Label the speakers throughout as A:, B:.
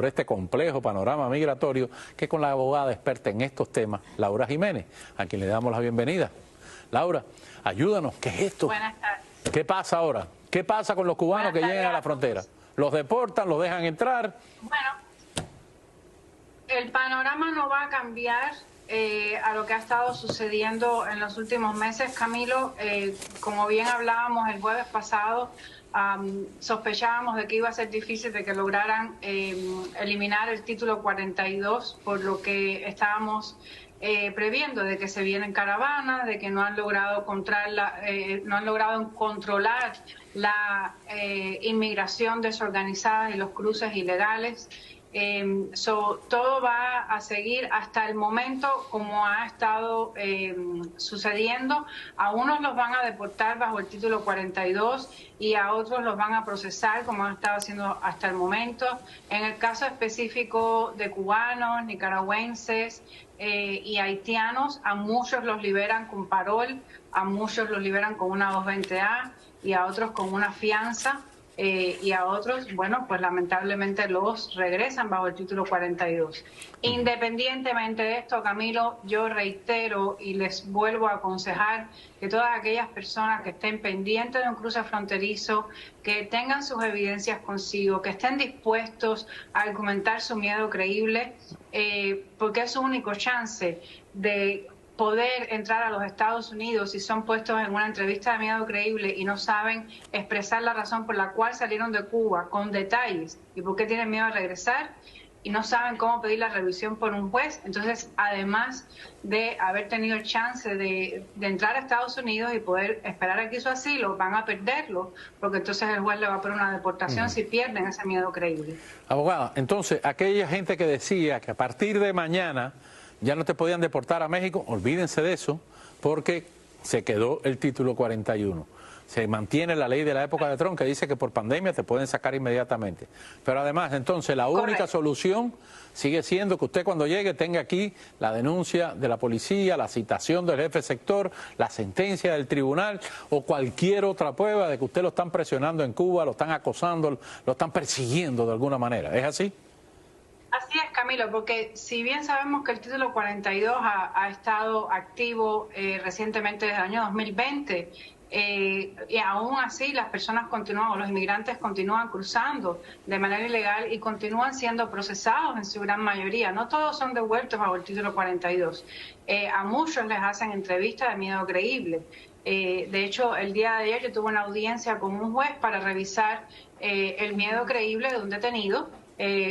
A: por este complejo panorama migratorio que con la abogada experta en estos temas, Laura Jiménez, a quien le damos la bienvenida. Laura, ayúdanos, ¿qué es esto?
B: Buenas tardes.
A: ¿Qué pasa ahora? ¿Qué pasa con los cubanos que llegan a la frontera? ¿Los deportan, los dejan entrar?
B: Bueno, el panorama no va a cambiar a lo que ha estado sucediendo en los últimos meses, Camilo. Como bien hablábamos el jueves pasado, sospechábamos de que iba a ser difícil de que lograran eliminar el título 42, por lo que estábamos previendo de que se vienen caravanas, de que no han logrado controlar la inmigración desorganizada y los cruces ilegales. Todo va a seguir hasta el momento como ha estado sucediendo. A unos los van a deportar bajo el título 42 y a otros los van a procesar como han estado haciendo hasta el momento. En el caso específico de cubanos, nicaragüenses y haitianos, a muchos los liberan con parol, a muchos los liberan con una 220A y a otros con una fianza. Y a otros, bueno, pues lamentablemente los regresan bajo el título 42. Independientemente de esto, Camilo, yo reitero y les vuelvo a aconsejar que todas aquellas personas que estén pendientes de un cruce fronterizo, que tengan sus evidencias consigo, que estén dispuestos a argumentar su miedo creíble, porque es su único chance de poder entrar a los Estados Unidos si son puestos en una entrevista de miedo creíble y no saben expresar la razón por la cual salieron de Cuba con detalles y por qué tienen miedo a regresar y no saben cómo pedir la revisión por un juez. Entonces, además de haber tenido chance de entrar a Estados Unidos y poder esperar aquí su asilo, van a perderlo, porque entonces el juez le va a poner una deportación si pierden ese miedo creíble.
A: Abogada, entonces, aquella gente que decía que a partir de mañana ya no te podían deportar a México, olvídense de eso, porque se quedó el título 41. Se mantiene la ley de la época de Trump que dice que por pandemia te pueden sacar inmediatamente. Pero además, entonces, la única solución sigue siendo que usted cuando llegue tenga aquí la denuncia de la policía, la citación del jefe de sector, la sentencia del tribunal o cualquier otra prueba de que usted lo están presionando en Cuba, lo están acosando, lo están persiguiendo de alguna manera. ¿Es así?
B: Así es, Camilo, porque si bien sabemos que el título 42 ha estado activo recientemente desde el año 2020, y aún así las personas continúan, o los inmigrantes continúan cruzando de manera ilegal y continúan siendo procesados en su gran mayoría. No todos son devueltos bajo el título 42. A muchos les hacen entrevistas de miedo creíble. De hecho, el día de ayer yo tuve una audiencia con un juez para revisar el miedo creíble de un detenido.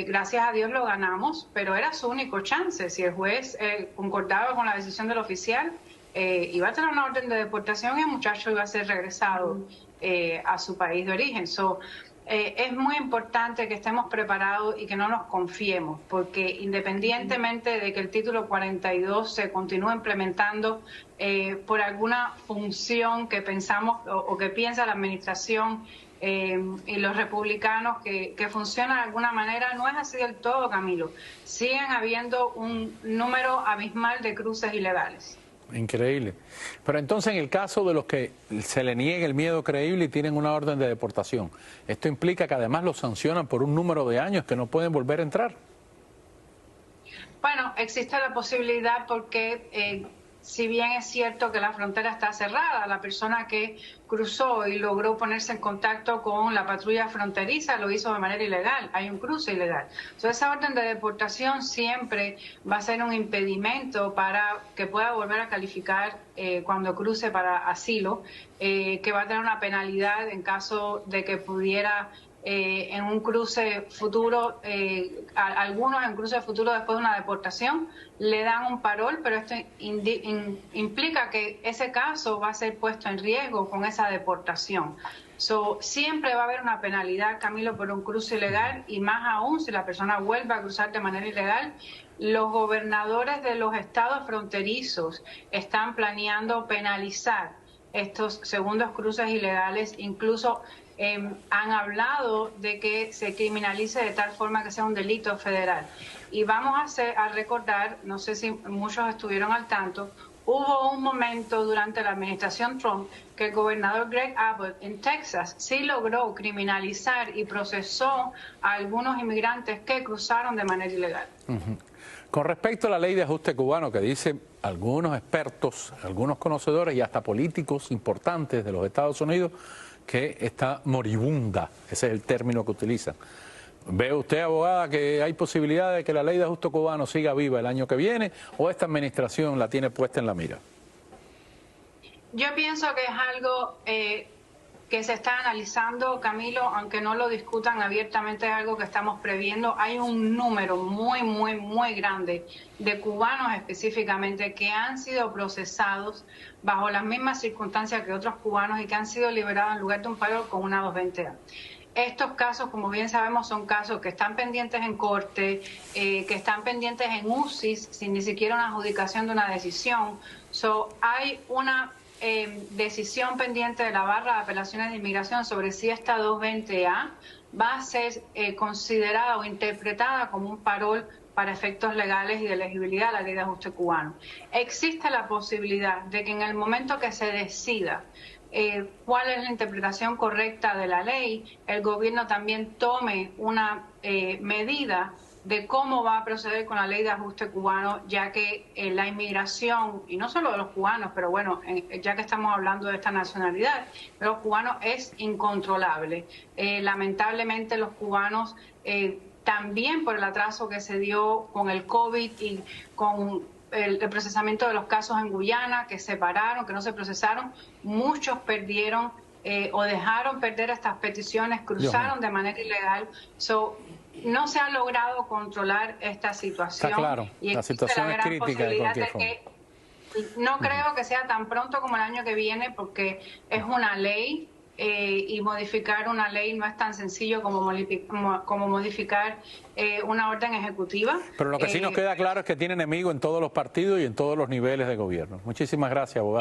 B: Gracias a Dios lo ganamos, pero era su único chance. Si el juez concordaba con la decisión del oficial, iba a tener una orden de deportación y el muchacho iba a ser regresado a su país de origen. Es muy importante que estemos preparados y que no nos confiemos, porque independientemente de que el título 42 se continúe implementando por alguna función que pensamos o que piensa la administración y los republicanos que funciona de alguna manera, no es así del todo, Camilo. Siguen habiendo un número abismal de cruces ilegales.
A: Increíble. Pero entonces, en el caso de los que se le niegue el miedo creíble y tienen una orden de deportación, ¿esto implica que además los sancionan por un número de años que no pueden volver a entrar?
B: Bueno, existe la posibilidad porque si bien es cierto que la frontera está cerrada, la persona que cruzó y logró ponerse en contacto con la patrulla fronteriza lo hizo de manera ilegal, hay un cruce ilegal. Entonces esa orden de deportación siempre va a ser un impedimento para que pueda volver a calificar cuando cruce para asilo, que va a tener una penalidad en caso de que pudiera en un cruce futuro, algunos en cruce futuro después de una deportación le dan un parol, pero esto implica que ese caso va a ser puesto en riesgo con esa deportación. Siempre va a haber una penalidad, Camilo, por un cruce ilegal, y más aún si la persona vuelve a cruzar de manera ilegal. Los gobernadores de los estados fronterizos están planeando penalizar estos segundos cruces ilegales, incluso han hablado de que se criminalice de tal forma que sea un delito federal. Y vamos a recordar, no sé si muchos estuvieron al tanto, Hubo un momento durante la administración Trump que el gobernador Greg Abbott en Texas sí logró criminalizar y procesó a algunos inmigrantes que cruzaron de manera ilegal.
A: Con respecto a la ley de ajuste cubano que dicen algunos expertos, algunos conocedores y hasta políticos importantes de los Estados Unidos que está moribunda, ese es el término que utilizan. ¿Ve usted, abogada, que hay posibilidad de que la ley de ajuste cubano siga viva el año que viene o esta administración la tiene puesta en la mira?
B: Yo pienso que es algo que se está analizando, Camilo, aunque no lo discutan abiertamente, es algo que estamos previendo. Hay un número muy grande de cubanos específicamente que han sido procesados bajo las mismas circunstancias que otros cubanos y que han sido liberados en lugar de un paro con una 220A. Estos casos, como bien sabemos, son casos que están pendientes en corte, que están pendientes en UCIS, sin ni siquiera una adjudicación de una decisión. Hay una decisión pendiente de la barra de apelaciones de inmigración sobre si esta 220A va a ser considerada o interpretada como un parol para efectos legales y de elegibilidad a la ley de ajuste cubano. Existe la posibilidad de que en el momento que se decida cuál es la interpretación correcta de la ley, el gobierno también tome una medida de cómo va a proceder con la ley de ajuste cubano, ya que la inmigración, y no solo de los cubanos, pero bueno, ya que estamos hablando de esta nacionalidad, de los cubanos es incontrolable. Lamentablemente los cubanos, también por el atraso que se dio con el COVID y con el procesamiento de los casos en Guyana, que se pararon, que no se procesaron, muchos perdieron o dejaron perder estas peticiones, cruzaron de manera ilegal. No se ha logrado controlar esta situación.
A: Está claro,
B: y
A: la situación es crítica de cualquier forma.
B: No creo que sea tan pronto como el año que viene, porque es una ley y modificar una ley no es tan sencillo como modificar una orden ejecutiva.
A: Pero lo que sí nos queda claro es que tiene enemigos en todos los partidos y en todos los niveles de gobierno. Muchísimas gracias, abogado.